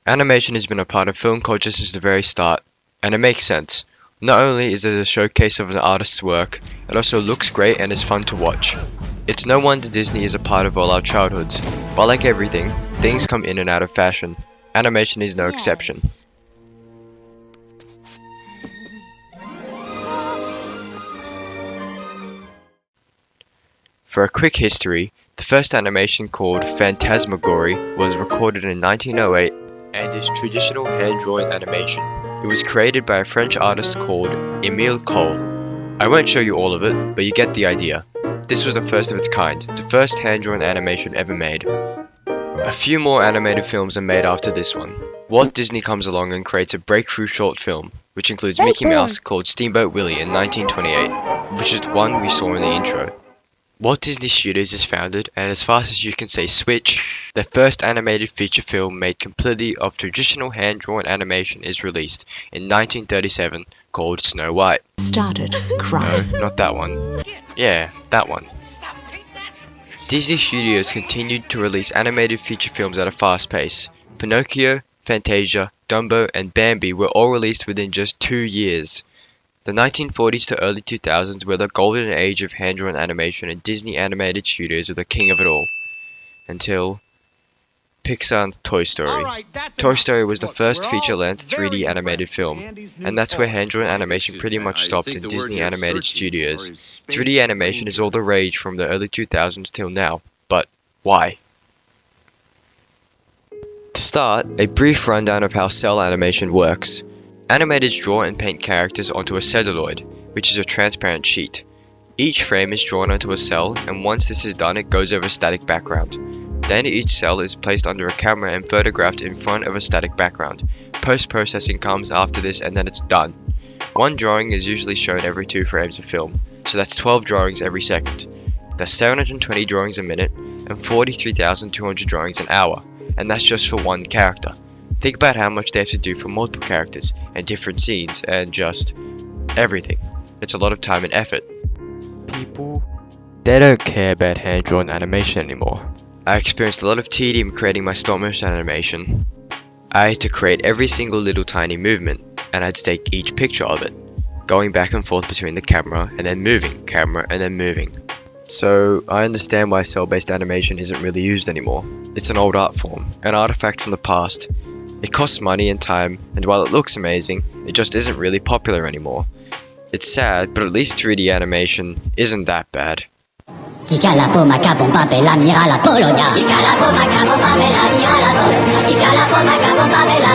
Animation has been a part of film culture since the very start, and it makes sense. Not only is it a showcase of an artist's work, it also looks great and is fun to watch. It's no wonder Disney is a part of all our childhoods, but like everything, things come in and out of fashion. Animation is no exception. For a quick history, the first animation called Phantasmagory was recorded in 1908 and is traditional hand-drawn animation. It was created by a French artist called Émile Cohl. I won't show you all of it, but you get the idea. This was the first of its kind, the first hand-drawn animation ever made. A few more animated films are made after this one. Walt Disney comes along and creates a breakthrough short film, which includes Mickey Mouse, called Steamboat Willie in 1928, which is the one we saw in the intro. Walt Disney Studios is founded, and as fast as you can say switch, their first animated feature film made completely of traditional hand-drawn animation is released in 1937 called Snow White. Started crying. No, not that one. Yeah, that one. Disney Studios continued to release animated feature films at a fast pace. Pinocchio, Fantasia, Dumbo, and Bambi were all released within just 2 years. The 1940s to early 2000s were the golden age of hand-drawn animation, and Disney Animated Studios were the king of it all. Until Pixar's Toy Story. Toy Story was the first feature-length 3D animated film, and that's where hand-drawn animation pretty much stopped in Disney Animated Studios. 3D animation is all the rage from the early 2000s till now, but why? To start, a brief rundown of how cell animation works. Animators draw and paint characters onto a celluloid, which is a transparent sheet. Each frame is drawn onto a cell, and once this is done it goes over a static background. Then each cell is placed under a camera and photographed in front of a static background. Post-processing comes after this and then it's done. One drawing is usually shown every 2 frames of film, so that's 12 drawings every second. That's 720 drawings a minute and 43,200 drawings an hour, and that's just for one character. Think about how much they have to do for multiple characters, and different scenes, and just everything. It's a lot of time and effort. People, they don't care about hand-drawn animation anymore. I experienced a lot of tedium creating my stop-motion animation. I had to create every single little tiny movement, and I had to take each picture of it, going back and forth between the camera, and then moving, camera, and then moving. So, I understand why cell-based animation isn't really used anymore. It's an old art form, an artifact from the past. It costs money and time, and while it looks amazing, it just isn't really popular anymore. It's sad, but at least 3D animation isn't that bad. Chica la poma capompa bella mira la Polonia. Chica la poma capompa bella mira la Polonia. Chica la poma capompa bella